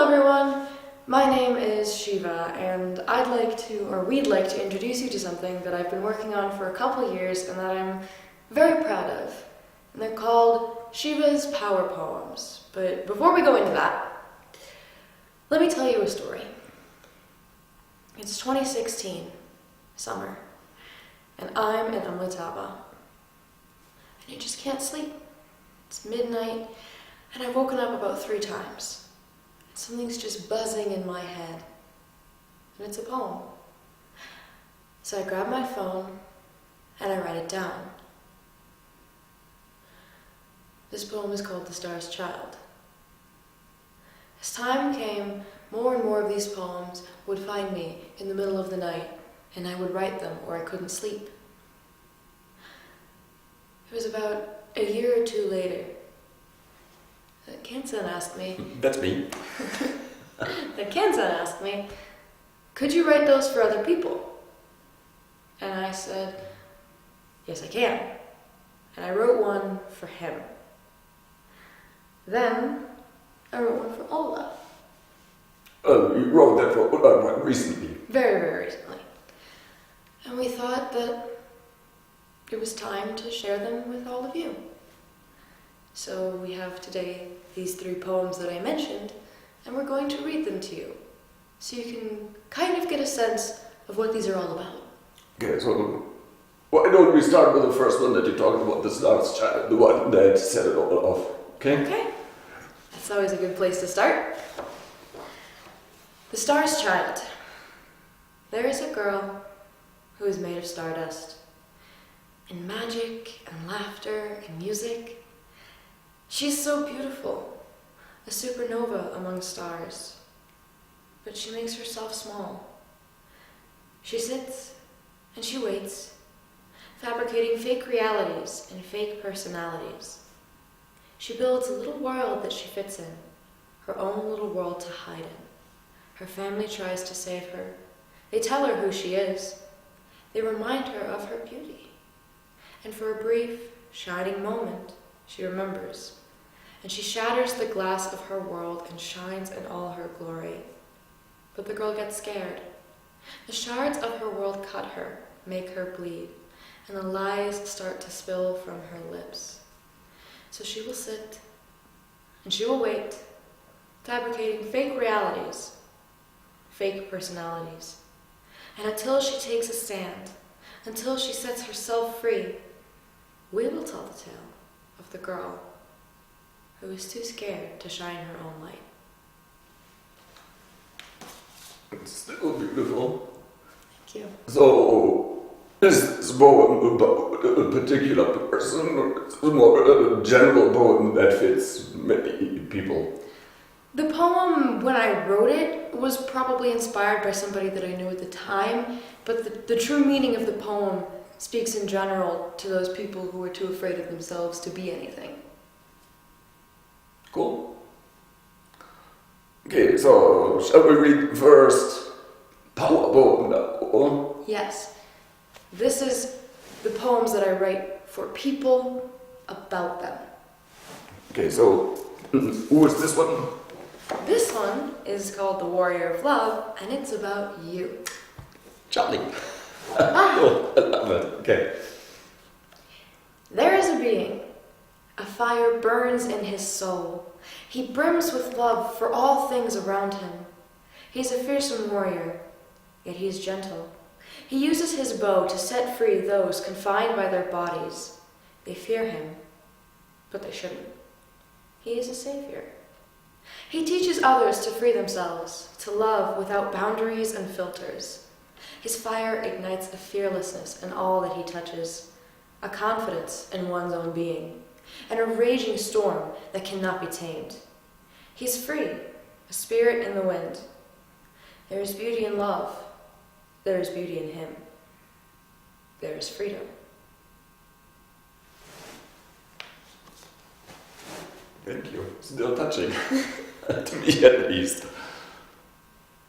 Hello everyone, my name is Shiva and we'd like to introduce you to something that I've been working on for a couple years and that I'm very proud of. And they're called Shiva's Power Poems. But before we go into that, let me tell you a story. It's 2016, summer, and I'm in Amritava. And I just can't sleep. It's midnight, and I've woken up about 3 times. Something's just buzzing in my head, and it's a poem. So I grab my phone, and I write it down. This poem is called The Star's Child. As time came, more and more of these poems would find me in the middle of the night, and I would write them or I couldn't sleep. It was about a year or 2 later that Kensan asked me... That's me. That Kensan asked me, could you write those for other people? And I said, yes I can. And I wrote one for him. Then I wrote one for Ola. You wrote that for recently? Very, very recently. And we thought that it was time to share them with all of you. So we have today these 3 poems that I mentioned, and we're going to read them to you, so you can kind of get a sense of what these are all about. Okay, so why don't we start with the first one that you talked about, the Star's Child, the one that set it all off, okay? Okay, that's always a good place to start. The Star's Child. There is a girl who is made of stardust, and magic, and laughter, and music. She's so beautiful, a supernova among stars, but she makes herself small. She sits and she waits, fabricating fake realities and fake personalities. She builds a little world that she fits in, her own little world to hide in. Her family tries to save her. They tell her who she is. They remind her of her beauty. And for a brief, shining moment, she remembers. And she shatters the glass of her world and shines in all her glory. But the girl gets scared. The shards of her world cut her, make her bleed, and the lies start to spill from her lips. So she will sit, and she will wait, fabricating fake realities, fake personalities. And until she takes a stand, until she sets herself free, we will tell the tale of the girl who is too scared to shine her own light. It's still beautiful. Thank you. So, is this poem about a particular person, or is it more a general poem that fits many people? The poem, when I wrote it, was probably inspired by somebody that I knew at the time, but the true meaning of the poem speaks in general to those people who are too afraid of themselves to be anything. Cool. Okay, so shall we read the first power poem now? Yes. This is the poems that I write for people about them. Okay, so who is this one? This one is called The Warrior of Love, and it's about you. Charlie. Cool, I love it. Okay. There is a being. A fire burns in his soul. He brims with love for all things around him. He is a fearsome warrior, yet he is gentle. He uses his bow to set free those confined by their bodies. They fear him, but they shouldn't. He is a savior. He teaches others to free themselves, to love without boundaries and filters. His fire ignites a fearlessness in all that he touches, a confidence in one's own being, and a raging storm that cannot be tamed. He is free, a spirit in the wind. There is beauty in love. There is beauty in him. There is freedom. Thank you. Still touching. To me at least.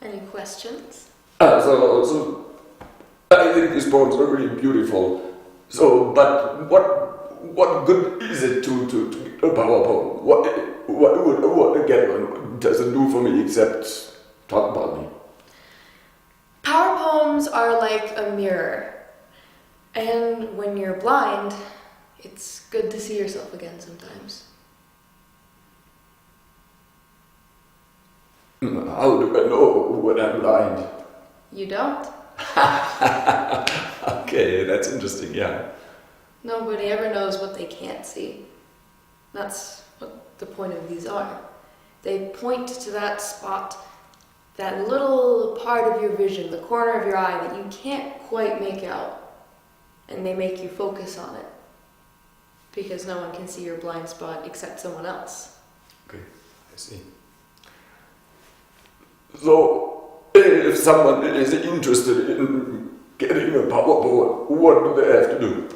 Any questions? So I think these poems are really beautiful. So, but what what good is it to get a power poem? What does it do for me except talk about me? Power poems are like a mirror. And when you're blind, it's good to see yourself again sometimes. How do I know when I'm blind? You don't? Okay, that's interesting, yeah. Nobody ever knows what they can't see. That's what the point of these are. They point to that spot, that little part of your vision, the corner of your eye that you can't quite make out. And they make you focus on it. Because no one can see your blind spot except someone else. Okay, I see. So, if someone is interested in getting a power poem, what do they have to do?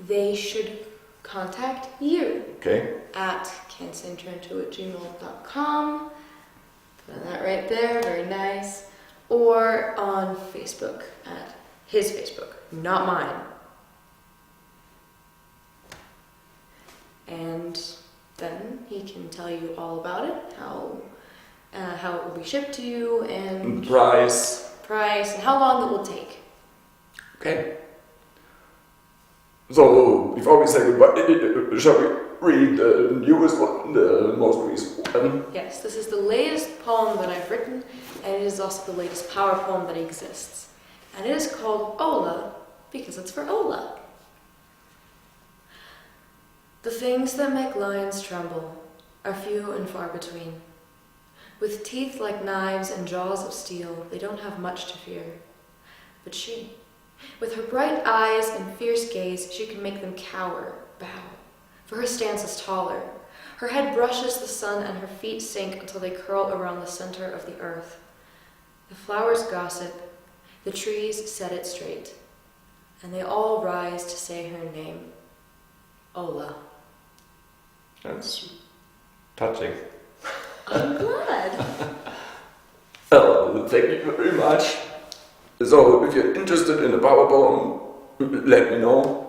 They should contact you Okay. at cancentreinto@gmail.com. Put that right there, very nice. Or on Facebook at his Facebook, not mine. And then he can tell you all about it, how it will be shipped to you, and Price. and how long it will take. Okay. So, before we say goodbye, shall we read the newest one, the most recent one? Yes, this is the latest poem that I've written, and it is also the latest power poem that exists. And it is called Ola, because it's for Ola. The things that make lions tremble are few and far between. With teeth like knives and jaws of steel, they don't have much to fear. But she, with her bright eyes and fierce gaze, she can make them cower, bow, for her stance is taller. Her head brushes the sun and her feet sink until they curl around the center of the earth. The flowers gossip, the trees set it straight, and they all rise to say her name, Ola. That's touching. I'm glad. Oh, thank you very much. So, if you're interested in a power poem, let me know.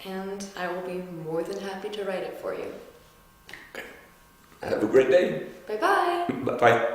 And I will be more than happy to write it for you. Have a great day. Bye-bye. Bye-bye.